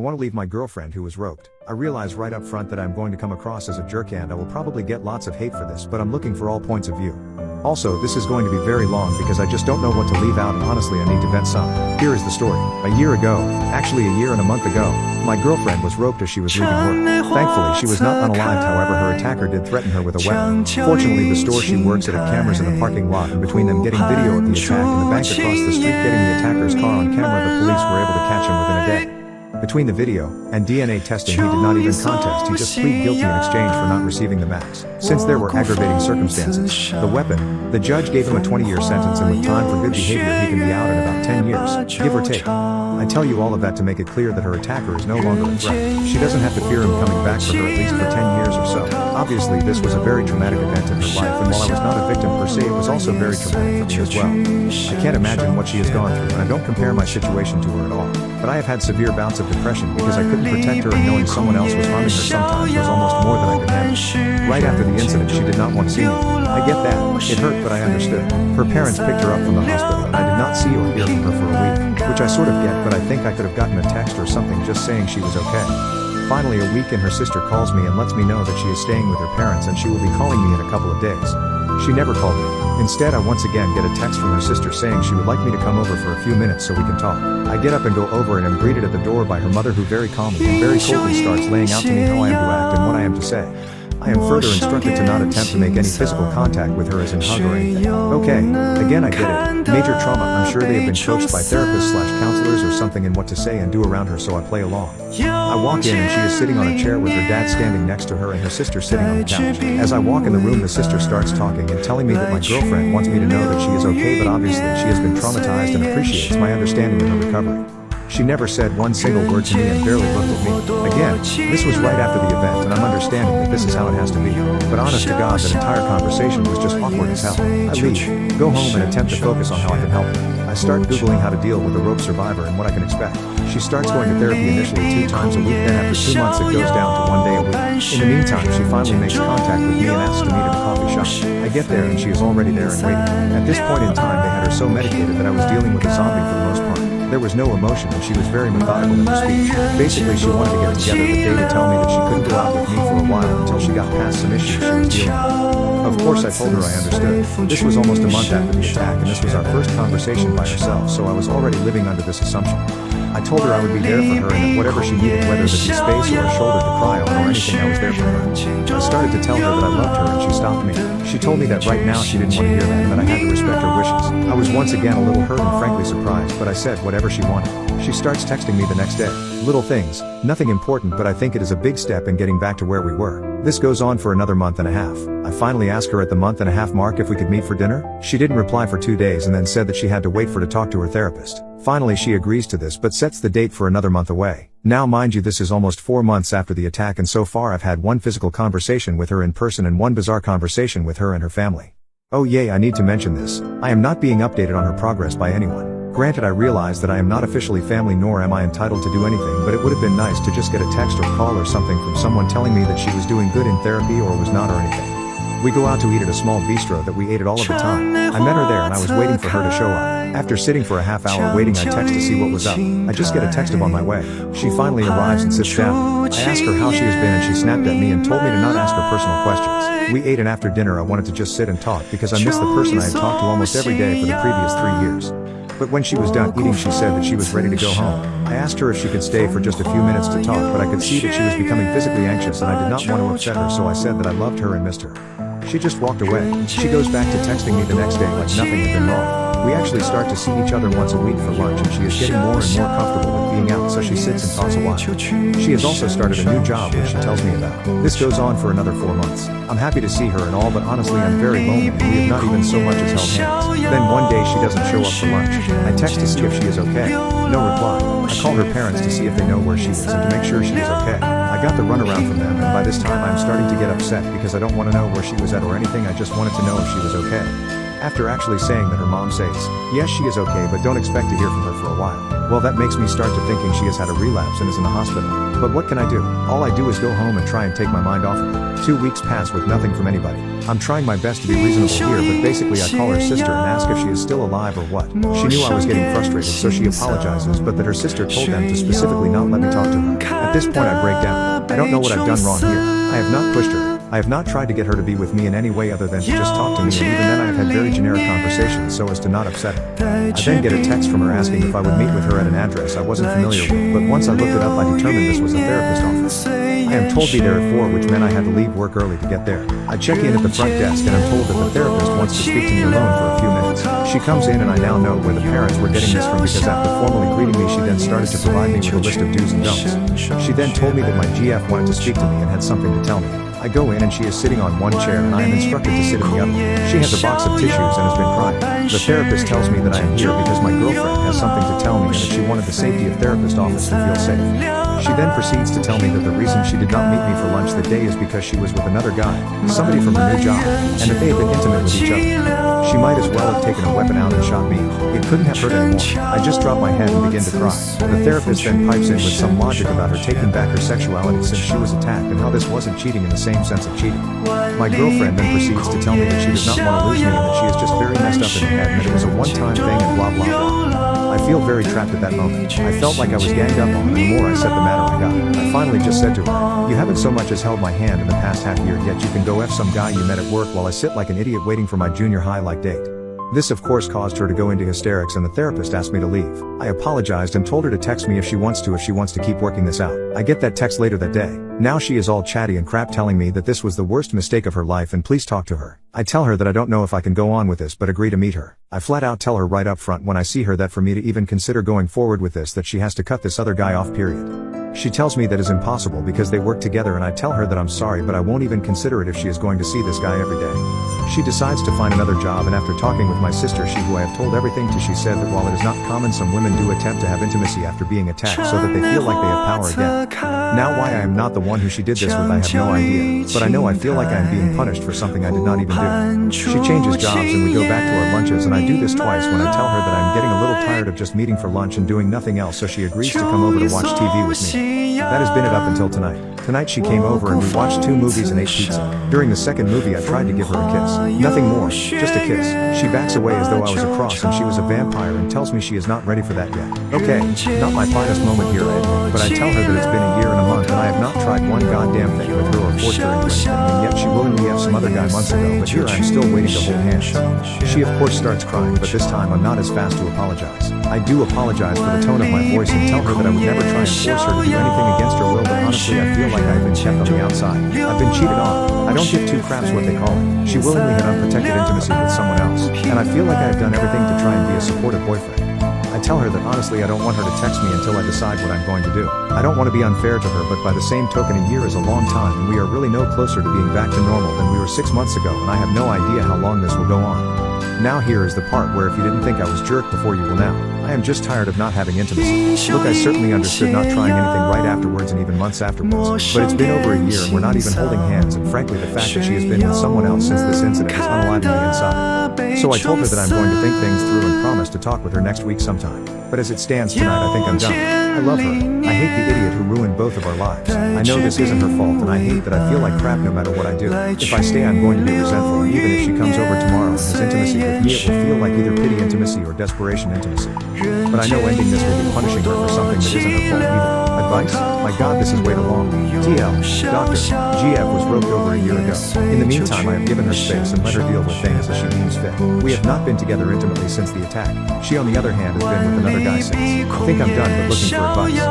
I want to leave my girlfriend who was roped. I realize right up front that I'm going to come across as a jerk and I will probably get lots of hate for this, but I'm looking for all points of view. Also, this is going to be very long because I just don't know what to leave out and honestly I need to vent some. Here is the story. A year ago, actually a year and a month ago, my girlfriend was roped as she was leaving work. Thankfully she was not unalived, however her attacker did threaten her with a weapon. Fortunately the store she works at had cameras in the parking lot, and between them getting video of the attack and the bank across the street getting the attacker's car on camera, the police were able to catch him within a day. Between the video and DNA testing he did not even contest, he just pleaded guilty in exchange for not receiving the max. Since there were aggravating circumstances, the weapon, the judge gave him a 20-year sentence, and with time for good behavior he can be out in about 10 years, give or take. I tell you all of that to make it clear that her attacker is no longer a threat. She doesn't have to fear him coming back for her at least for 10 years or so. Obviously this was a very traumatic event in her life, and while I was not a victim per se, it was also very traumatic for me as well. I can't imagine what she has gone through, and I don't compare my situation to her at all. But I have had severe bouts of depression because I couldn't protect her, and knowing someone else was harming her sometimes was almost more than I could handle. Right after the incident she did not want to see me. I get that, it hurt, but I understood. Her parents picked her up from the hospital and I did not see or hear from her for a week, which I sort of get, but I think I could have gotten a text or something just saying she was okay. Finally a week and her sister calls me and lets me know that she is staying with her parents and she will be calling me in a couple of days. She never called me. Instead I once again get a text from her sister saying she would like me to come over for a few minutes so we can talk. I get up and go over and am greeted at the door by her mother, who very calmly and very coldly starts laying out to me how I am to act and what I am to say. I am further instructed to not attempt to make any physical contact with her, as in hug or anything. Okay, again I get it. Major trauma. I'm sure they have been coached by therapists/counselors or something in what to say and do around her, so I play along. I walk in and she is sitting on a chair with her dad standing next to her and her sister sitting on the couch. As I walk in the room the sister starts talking and telling me that my girlfriend wants me to know that she is okay, but obviously she has been traumatized and appreciates my understanding of her recovery. She never said one single word to me and barely looked at me. Again, this was right after the event and I'm understanding that this is how it has to be. But honest to God, that entire conversation was just awkward as hell. I leave, go home and attempt to focus on how I can help her. I start Googling how to deal with a rope survivor and what I can expect. She starts going to therapy initially 2 times a week, then after 2 months it goes down to 1 day a week. In the meantime she finally makes contact with me and asks to meet at a coffee shop. I get there and she is already there and waiting. At this point in time they had her so medicated that I was dealing with a zombie for the most part. There was no emotion and she was very methodical in her speech. Basically she wanted to get together the day to tell me that she couldn't go out with me for a while until she got past some issues she was dealing with. Of course I told her I understood. This was almost a month after the attack and this was our first conversation by herself, so I was already living under this assumption. I told her I would be there for her and that whatever she needed, whether it be space or a shoulder to cry on or anything, I was there for her. I started to tell her that I loved her and she stopped me. She told me that right now she didn't want to hear that and that I had to respect her wishes. I was once again a little hurt and frankly surprised, but I said whatever she wanted. She starts texting me the next day. Little things, nothing important, but I think it is a big step in getting back to where we were. This goes on for another month and a half. I finally asked her at the month and a half mark if we could meet for dinner. She didn't reply for 2 days and then said that she had to wait for to talk to her therapist. Finally she agrees to this but sets the date for another month away. Now mind you, this is almost 4 months after the attack and so far I've had one physical conversation with her in person and one bizarre conversation with her and her family. Oh yay, I need to mention this. I am not being updated on her progress by anyone. Granted, I realize that I am not officially family nor am I entitled to do anything, but it would have been nice to just get a text or call or something from someone telling me that she was doing good in therapy or was not or anything. We go out to eat at a small bistro that we ate at all of the time. I met her there and I was waiting for her to show up. After sitting for a half hour waiting, I text to see what was up. I just get a text of on my way. She finally arrives and sits down. I ask her how she has been and she snapped at me and told me to not ask her personal questions. We ate and after dinner I wanted to just sit and talk because I missed the person I had talked to almost every day for the previous 3 years. But when she was done eating she said that she was ready to go home. I asked her if she could stay for just a few minutes to talk, but I could see that she was becoming physically anxious and I did not want to upset her, so I said that I loved her and missed her. She just walked away. She goes back to texting me the next day like nothing had been wrong. We actually start to see each other once a week for lunch and she is getting more and more comfortable with being out, so she sits and talks a while. She has also started a new job which she tells me about. This goes on for another 4 months. I'm happy to see her and all, but honestly I'm very lonely and we have not even so much as held hands. Then one day she doesn't show up for lunch. I text to see if she is okay. No reply. I call her parents to see if they know where she is and to make sure she is okay. I got the runaround from them and by this time I am starting to get upset because I don't want to know where she was at or anything, I just wanted to know if she was okay. After actually saying that her mom says, yes she is okay but don't expect to hear from her for a while. Well, that makes me start to thinking she has had a relapse and is in the hospital. But what can I do? All I do is go home and try and take my mind off of it. 2 weeks pass with nothing from anybody. I'm trying my best to be reasonable here, but basically I call her sister and ask if she is still alive or what. She knew I was getting frustrated, so she apologizes, but that her sister told them to specifically not let me talk to her. At this point I break down. I don't know what I've done wrong here. I have not pushed her. I have not tried to get her to be with me in any way other than to just talk to me, and even then I have had very generic conversations so as to not upset her. I then get a text from her asking if I would meet with her at an address I wasn't familiar with, but once I looked it up I determined this was a therapist office. I am told to be there at 4, which meant I had to leave work early to get there. I check in at the front desk and I'm told that the therapist wants to speak to me alone for a few minutes. She comes in and I now know where the parents were getting this from, because after formally greeting me she then started to provide me with a list of do's and don'ts. She then told me that my GF wanted to speak to me and had something to tell me. I go in and she is sitting on one chair and I am instructed to sit in the other. She has a box of tissues and has been crying. The therapist tells me that I am here because my girlfriend has something to tell me and that she wanted the safety of therapist office to feel safe. She then proceeds to tell me that the reason she did not meet me for lunch that day is because she was with another guy, somebody from her new job, and that they had been intimate with each other. She might as well have taken a weapon out and shot me. It couldn't have hurt anymore. I just drop my head and begin to cry. The therapist then pipes in with some logic about her taking back her sexuality since she was attacked and how this wasn't cheating in the same sense of cheating. My girlfriend then proceeds to tell me that she does not want to lose me and that she is just very messed up in the head and that it was a one-time thing and blah blah blah. I feel very trapped at that moment. I felt like I was ganged up on, and the more I said the madder I got. I finally just said to her, "You haven't so much as held my hand in the past half year, yet you can go F some guy you met at work while I sit like an idiot waiting for my junior high like date." This of course caused her to go into hysterics and the therapist asked me to leave. I apologized and told her to text me if she wants to keep working this out. I get that text later that day. Now she is all chatty and crap telling me that this was the worst mistake of her life and please talk to her. I tell her that I don't know if I can go on with this but agree to meet her. I flat out tell her right up front when I see her that for me to even consider going forward with this that she has to cut this other guy off, period. She tells me that is impossible because they work together, and I tell her that I'm sorry but I won't even consider it if she is going to see this guy every day. She decides to find another job, and after talking with my sister who I have told everything to, she said that while it is not common, some women do attempt to have intimacy after being attacked so that they feel like they have power again. Now why I am not the one who she did this with I have no idea, but I know I feel like I am being punished for something I did not even do. She changes jobs and we go back to our lunches, and I do this twice when I tell her that I am getting a little tired of just meeting for lunch and doing nothing else, so she agrees to come over to watch TV with me. That has been it up until tonight. Tonight she came over and we watched 2 movies and ate pizza. During the second movie I tried to give her a kiss. Nothing more, just a kiss. She backs away as though I was a cross and she was a vampire and tells me she is not ready for that yet. Okay, not my finest moment here, but I tell her that it's been a year and a month and I have not tried one goddamn thing with her or forced her into anything, and yet she willingly left some other guy months ago, but here I am still waiting to hold hands. She of course starts crying, but this time I'm not as fast to apologize. I do apologize for the tone of my voice and tell her that I would never try and force her to do anything against her will, but honestly I feel like I have been kept on the outside. I've been cheated on. I don't give 2 craps what they call it. She willingly had unprotected intimacy with someone else, and I feel like I have done everything to try and be a supportive boyfriend. I tell her that honestly I don't want her to text me until I decide what I'm going to do. I don't want to be unfair to her, but by the same token a year is a long time and we are really no closer to being back to normal than we were 6 months ago, and I have no idea how long this will go on. Now here is the part where if you didn't think I was jerk before, you will now. I am just tired of not having intimacy. Look, I certainly understood not trying anything right afterwards and even months afterwards, but it's been over a year and we're not even holding hands, and frankly the fact that she has been with someone else since this incident has unalived me inside. So I told her that I'm going to think things through and promise to talk with her next week sometime. But as it stands tonight I think I'm done. I love her. I hate the idiot who ruined both of our lives. I know this isn't her fault and I hate that I feel like crap no matter what I do. If I stay I'm going to be resentful, and even if she comes over tomorrow and has intimacy with me it will feel like either pity intimacy or desperation intimacy. But I know ending this will be punishing her for something that isn't her fault either. Advice? My god, this is way too long. TL. Doctor. GF was roped over a year ago. In the meantime I have given her space and let her deal with things as she deems fit. We have not been together intimately since the attack. She on the other hand has been with another guy since. I think I'm done but looking for advice.